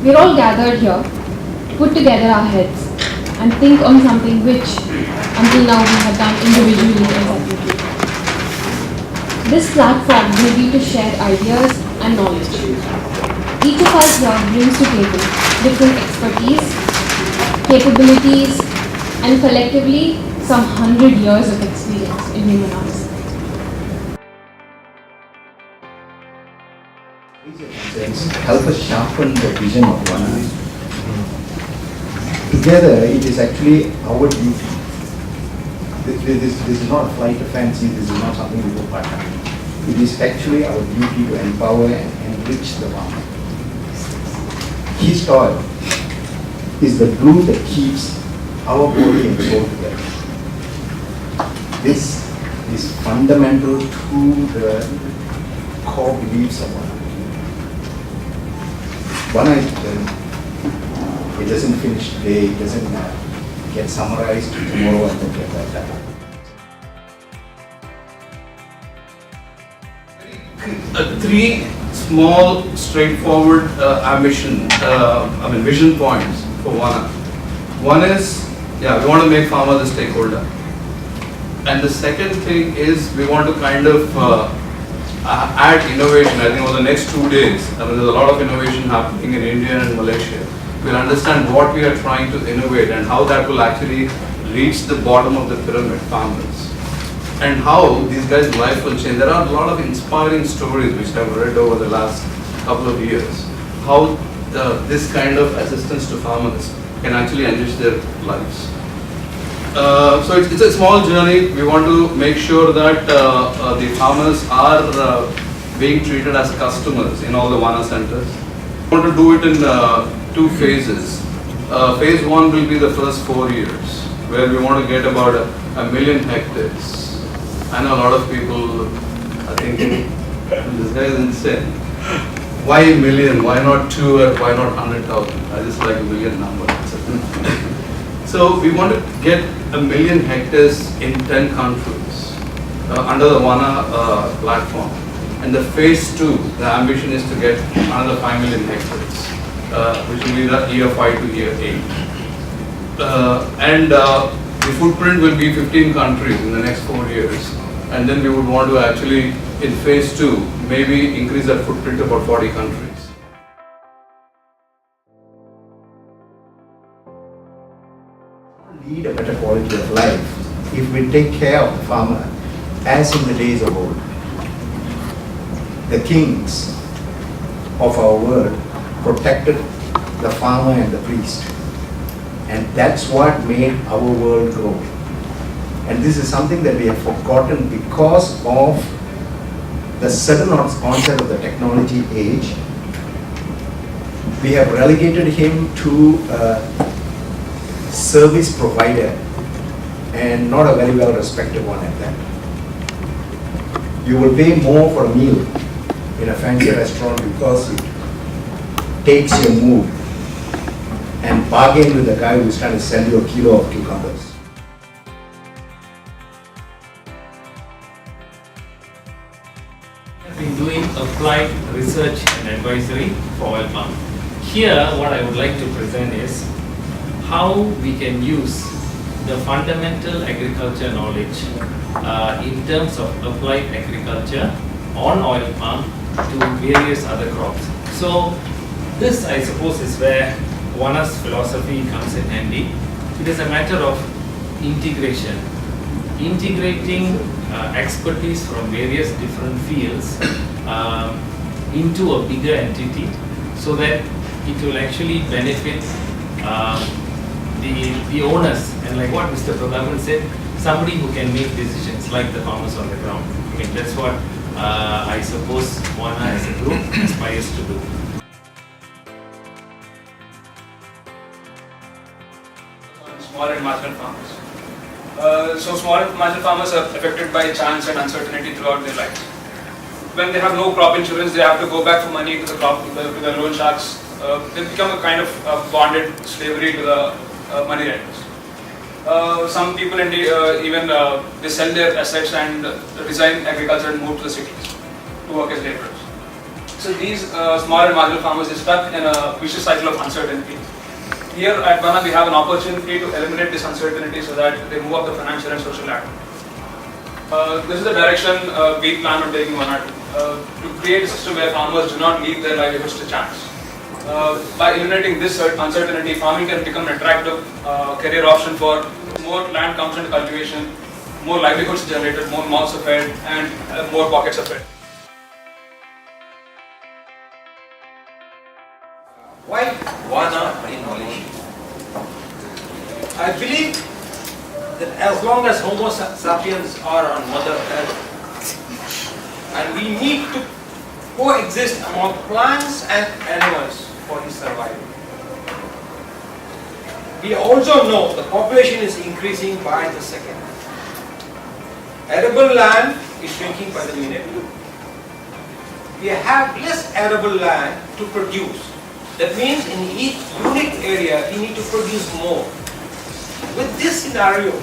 We're all gathered here to put together our heads and think on something which, until now, we have done individually and separately. This platform will be to share ideas and knowledge. Each of us here brings to table different expertise, capabilities, and collectively some 100 years of experience in human arts. Help us sharpen the vision of Vana. Together, it is actually our duty. This is not a flight of fancy, this is not something we do part-time. It is actually our duty to empower and enrich the farmer. His toil is the glue that keeps our body and soul together. This is fundamental to the core beliefs of Vana. Vana, it doesn't finish today, it doesn't get summarized tomorrow and then get that done. Three small, straightforward vision points for Vana. One is, we want to make farmer the stakeholder. And the second thing is we want to kind of add innovation. I think over the next 2 days, there's a lot of innovation happening in India and Malaysia. We'll understand what we are trying to innovate and how that will actually reach the bottom of the pyramid, farmers. And how these guys' life will change. There are a lot of inspiring stories which I've read over the last couple of years. How this kind of assistance to farmers can actually enrich their lives. So it's a small journey. We want to make sure that the farmers are being treated as customers in all the Vana centers. We want to do it in 2 phases. Phase 1 will be the first 4 years, where we want to get about a million hectares. I know a lot of people are thinking, this guy is insane. Why a million? Why not 2 or why not 100,000? I just like a million number. So we want to get a million hectares in 10 countries under the Vana platform. And the phase 2, the ambition is to get another 5 million hectares, which will be the year 5 to year 8. The footprint will be 15 countries in the next 4 years. And then we would want to actually, in phase 2, maybe increase that footprint to about 40 countries. Lead a better quality of life if we take care of the farmer as in the days of old. The kings of our world protected the farmer and the priest. And that's what made our world grow. And this is something that we have forgotten because of the sudden onset of the technology age. We have relegated him to a service provider and not a very well respected one at that. You will pay more for a meal in a fancy restaurant because it takes your mood and bargain with the guy who's trying to sell you a kilo of cucumbers. We have been doing applied research and advisory for oil palm. Here, what I would like to present is how we can use the fundamental agriculture knowledge in terms of applied agriculture on oil palm to various other crops. So this, I suppose, is where Vana's philosophy comes in handy. It is a matter of integration, integrating expertise from various different fields into a bigger entity so that it will actually benefit the owners, and like what Mr. Pradhaman said, somebody who can make decisions like the farmers on the ground. I mean, that's what I suppose Vana as a group aspires to do. Small and marginal farmers. So small and marginal farmers are affected by chance and uncertainty throughout their lives. When they have no crop insurance, they have to go back for money to the to the loan sharks. They become a kind of bonded slavery to the money lenders. Some people even they sell their assets and resign agriculture and move to the cities to work as laborers. So these small and marginal farmers are stuck in a vicious cycle of uncertainty. Here at Vana, we have an opportunity to eliminate this uncertainty so that they move up the financial and social ladder. This is the direction we plan on taking Vana to create a system where farmers do not leave their livelihoods to chance. By eliminating this uncertainty, farming can become an attractive career option for more land comes into cultivation, more livelihoods generated, more mouths are fed, and more pockets are fed. Why Vana in Malaysia? I believe that as long as Homo sapiens are on Mother Earth, and we need to coexist among plants and animals for his survival. We also know the population is increasing by the second. Arable land is shrinking by the minute. We have less arable land to produce. That means in each unique area, we need to produce more. With this scenario,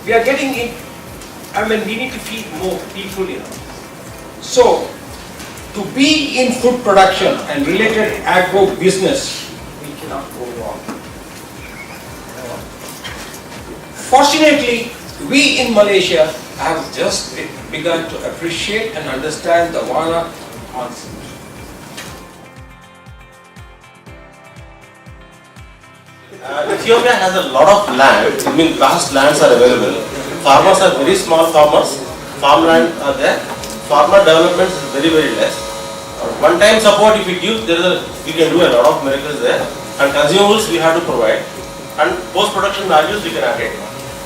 we are getting it, we need to feed more people, So, to be in food production and related agro business, we cannot go wrong. Fortunately, we in Malaysia have just begun to appreciate and understand the Vana concept. Ethiopia has a lot of land, vast lands are available. Farmers are very small farmers, farmland are there. Farmer development is very, very less. One-time support if we give, we can do a lot of miracles there. And consumables we have to provide. And post-production values we can add it.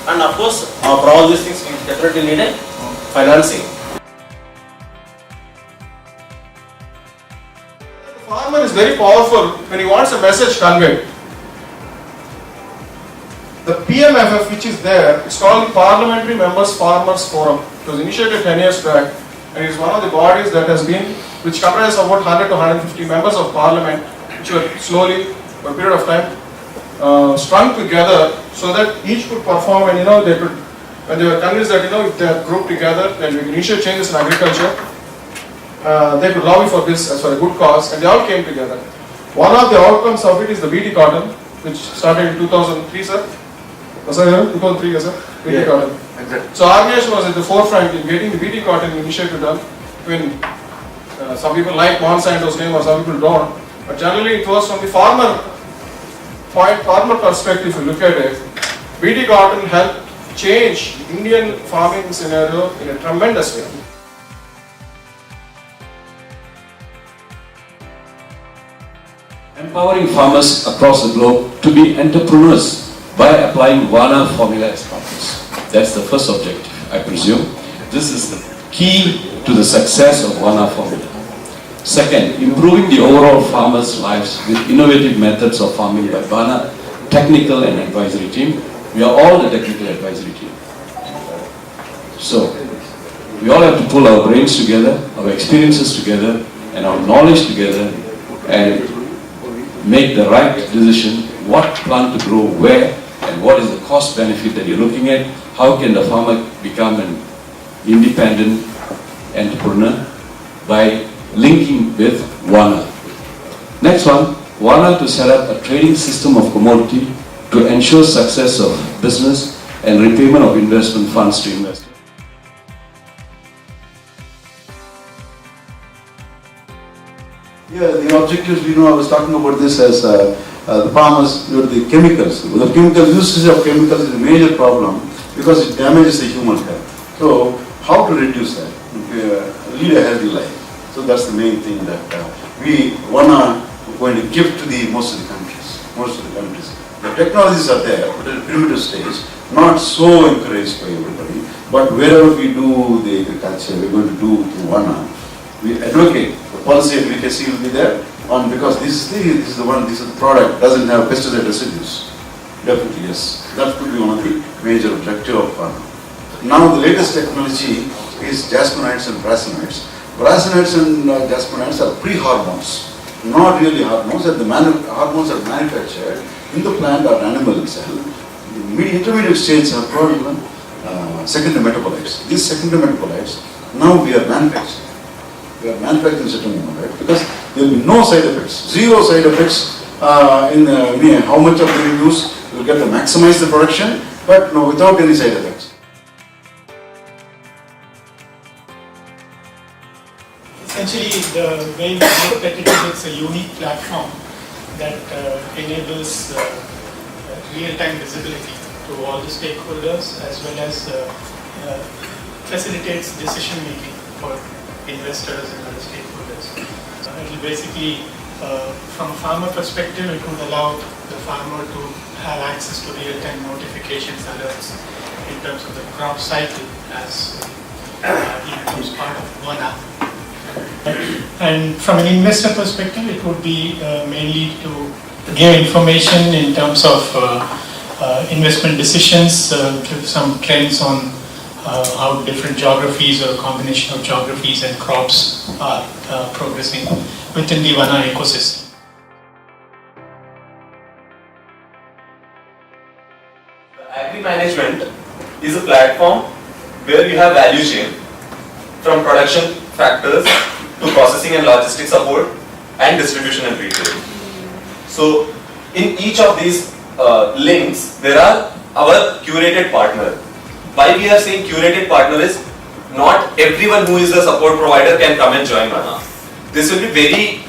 And of course, for all these things we definitely need a financing. The farmer is very powerful when he wants a message conveyed. The PMFF which is there, it's called Parliamentary Members Farmers Forum. It was initiated 10 years back and it is one of the bodies that has been, which comprises about 100 to 150 members of parliament which were slowly, for a period of time, strung together so that each could perform and they could, when they were convinced that if they are grouped together then we can initiate changes in agriculture, they could lobby for this as for a good cause and they all came together. One of the outcomes of it is the BT cotton which started in 2003, sir. 2003, yes, sir. BT cotton. Exactly. So our nation was at the forefront in getting the BT cotton initiative done. When some people like Monsanto's name or some people don't, but generally it was from the farmer perspective. If you look at it, BT cotton helped change Indian farming scenario in a tremendous way. Empowering farmers across the globe to be entrepreneurs by applying Vana formula as practice. That's the first objective, I presume. This is the key to the success of Vana formula. Second, improving the overall farmers' lives with innovative methods of farming by Vana technical and advisory team. We are all the technical advisory team. So, we all have to pull our brains together, our experiences together, and our knowledge together, and make the right decision, what plant to grow where, and what is the cost benefit that you're looking at, how can the farmer become an independent entrepreneur by linking with Vana. Next one, Vana to set up a trading system of commodity to ensure success of business and repayment of investment funds to investors. Yeah, the objectives, I was talking about this as the farmers, the chemicals. The chemical usage of chemicals is a major problem because it damages the human health. So, how to reduce that? Lead a healthy life. So that's the main thing that we wanna going to give to the most of the countries. The technologies are there, but at a primitive stage, not so encouraged by everybody. But wherever we do the agriculture, we're going to do through Vana. We advocate the policy advocacy will be there because this is the product doesn't have pesticide residues. Definitely yes, that could be one of the major objective of Vana. Now the latest technology is jasminides and braconides. Braconides and jasminides are pre-hormones, not really hormones. That the hormones are manufactured in the plant or animal cell. The intermediate stages are secondary metabolites. These secondary metabolites now we are manufacturing. We are manufacturing certain amount, right? Because there will be no side effects, zero side effects how much of the use. You will get to maximize the production, but no, without any side effects. Essentially, the way we look at it is it's a unique platform that enables real-time visibility to all the stakeholders as well as facilitates decision-making for investors and other stakeholders. It will basically, from a farmer perspective, it would allow the farmer to have access to real-time notifications, alerts in terms of the crop cycle as it becomes part of Vana. And from an investor perspective, it would be mainly to give information in terms of investment decisions, give some trends on how different geographies or a combination of geographies and crops are progressing within the Vana ecosystem. Agri-management is a platform where you have value chain from production factors to processing and logistics support and distribution and retail. So in each of these links, there are our curated partner. Why we are saying curated partner is not everyone who is a support provider can come and join Vana. This will be very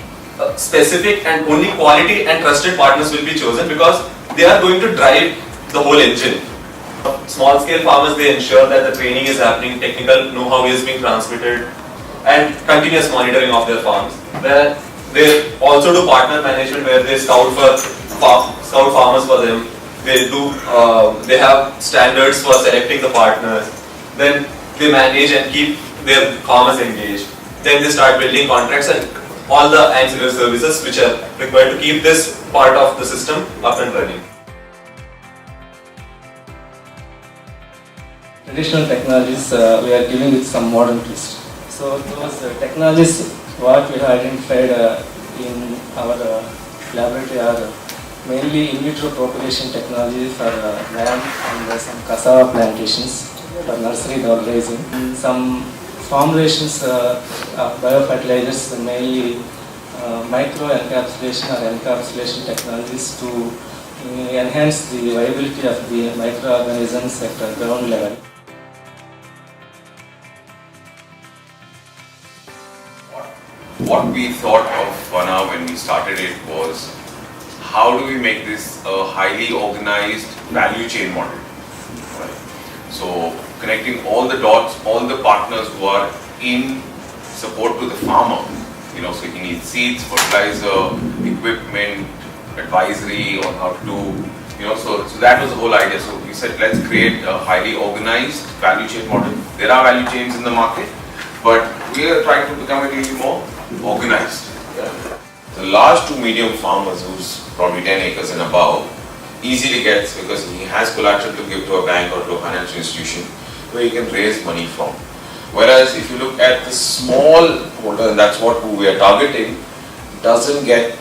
specific and only quality and trusted partners will be chosen because they are going to drive the whole engine. Small scale farmers, they ensure that the training is happening, technical know-how is being transmitted and continuous monitoring of their farms. Where they also do partner management where they scout farmers for them. They have standards for selecting the partners. Then they manage and keep their farmers engaged. Then they start building contracts and all the ancillary services which are required to keep this part of the system up and running. Traditional technologies we are giving with some modern twist. So those technologies what we have identified in our laboratory are mainly in vitro propagation technology for lamb and some cassava plantations for nursery dog raising. Some formulations of biofertilizers, mainly micro encapsulation or encapsulation technologies to enhance the viability of the microorganisms at the ground level. What we thought of Vana when we started it was, how do we make this a highly organized value chain model? Right. So connecting all the dots, all the partners who are in support to the farmer, so he needs seeds, fertilizer, equipment, advisory on how to do, so that was the whole idea. So we said, let's create a highly organized value chain model. There are value chains in the market, but we are trying to become a little more organized. The large to medium farmers who's probably 10 acres and above easily gets, because he has collateral to give to a bank or to a financial institution where he can raise money from. Whereas if you look at the small holder, and that's what we are targeting, doesn't get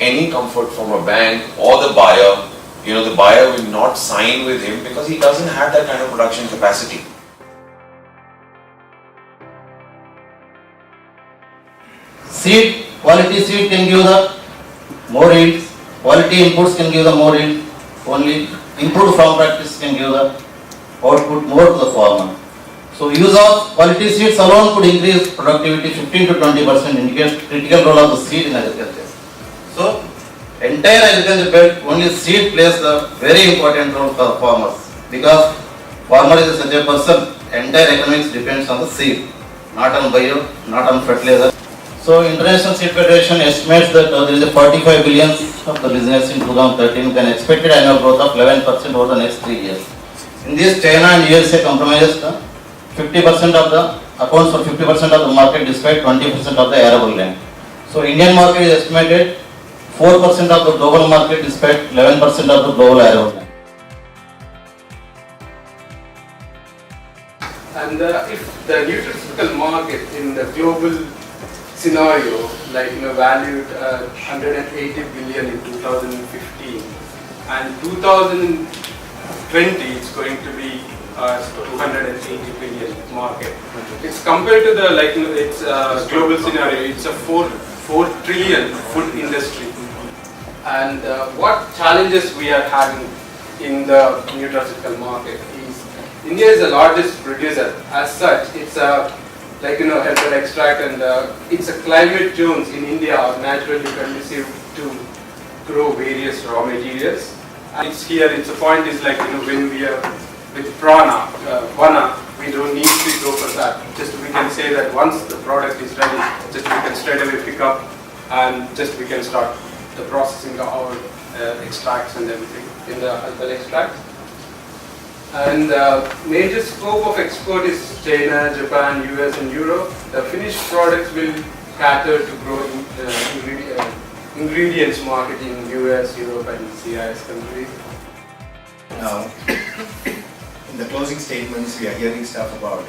any comfort from a bank or the buyer. The buyer will not sign with him because he doesn't have that kind of production capacity. Seed, quality seed can give the more yield, quality inputs can give the more yield, only improved farm practice can give the output more to the farmer. So use of quality seeds alone could increase productivity 15 to 20%, indicates critical role of the seed in agriculture. So entire agriculture belt, only seed plays a very important role for farmers because farmer is such a person, entire economics depends on the seed, not on bio, not on fertilizer. So International Seed Federation estimates that there is a 45 billion of the business in 2013 with an expected annual growth of 11% over the next 3 years. In this, China and USA compromises 50% of the accounts for 50% of the market despite 20% of the arable land. So Indian market is estimated 4% of the global market despite 11% of the global arable land. And if the nutraceutical market in the global scenario, valued 180 billion in 2015, and 2020 it's going to be 280 billion market. It's compared to the its global scenario. It's a 4 trillion food industry. And what challenges we are having in the nutraceutical market is India is the largest producer. As such, it's a herbal extract, and it's a climate zones in India are naturally conducive to grow various raw materials. And it's a point is when we are with Vana, we don't need to go for that. Just we can say that once the product is ready, just we can straight away pick up and just we can start the processing of our extracts and everything in the herbal extract. And major scope of export is China, Japan, US and Europe. The finished products will cater to growing ingredients market in US, Europe and CIS countries. Now, in the closing statements, we are hearing stuff about,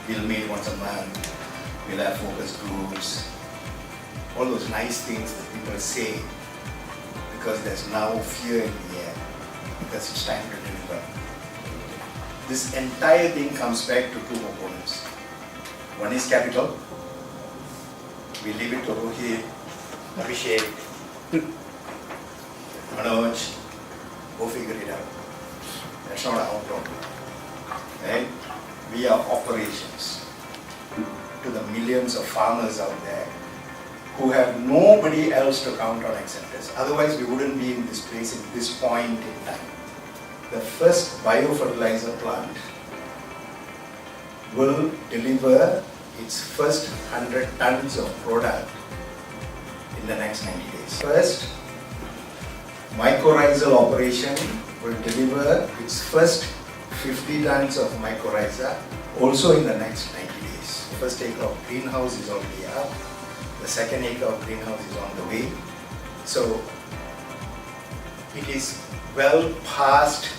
we'll meet once a month, we'll have focus groups, all those nice things that people say, because there's now fear in the air, because it's time to deliver. This entire thing comes back to two components. One is capital. We leave it to Rohit, Abhishek, Manoj, go figure it out. That's not our problem. Right? We are operations to the millions of farmers out there who have nobody else to count on except us. Otherwise, we wouldn't be in this place at this point in time. The first biofertilizer plant will deliver its first 100 tons of product in the next 90 days. First, mycorrhizal operation will deliver its first 50 tons of mycorrhiza also in the next 90 days. The first acre of greenhouse is already up. The second acre of greenhouse is on the way. So it is well past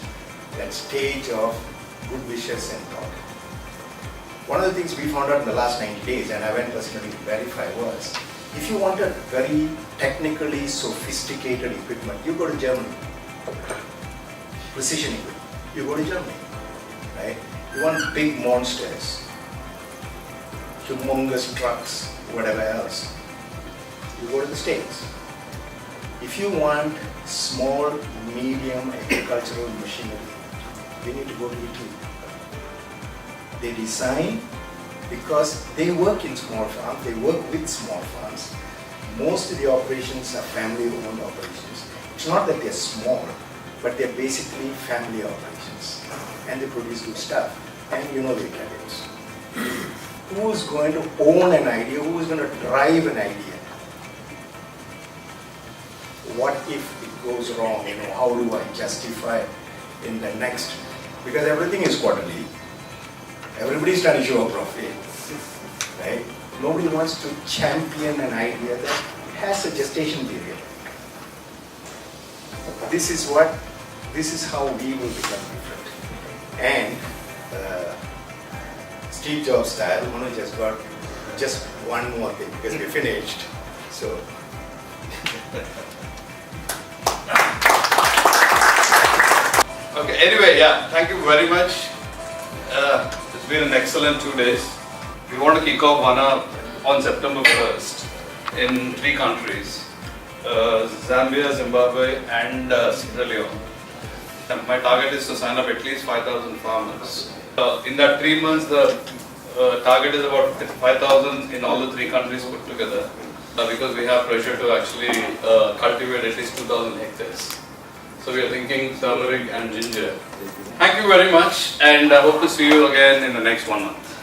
that stage of good wishes and thought. One of the things we found out in the last 90 days, and I went personally to verify, was if you wanted very technically sophisticated equipment, you go to Germany. Precision equipment, you go to Germany. Right? You want big monsters, humongous trucks, whatever else, you go to the States. If you want small, medium agricultural machinery, you need to go to Italy. They design because they work in small farms, they work with small farms. Most of the operations are family-owned operations. It's not that they're small, but they're basically family operations. And they produce good stuff. And you know the Italians. Who's going to own an idea? Who's going to drive an idea? What if it goes wrong? How do I justify in the next? Because everything is quarterly. Everybody's trying to show a profit, right? Nobody wants to champion an idea that has a gestation period. This is how we will become different. And Steve Jobs style, Manoj has got just one more thing because we're finished. So. Okay, anyway, yeah, thank you very much. It's been an excellent 2 days. We want to kick off Vana on September 1st in 3 countries, Zambia, Zimbabwe and Sierra Leone. My target is to sign up at least 5,000 farmers. In that 3 months, the target is about 5,000 in all the 3 countries put together because we have pressure to actually cultivate at least 2,000 hectares. So we are thinking turmeric and ginger. Thank you very much, and I hope to see you again in the next 1 month.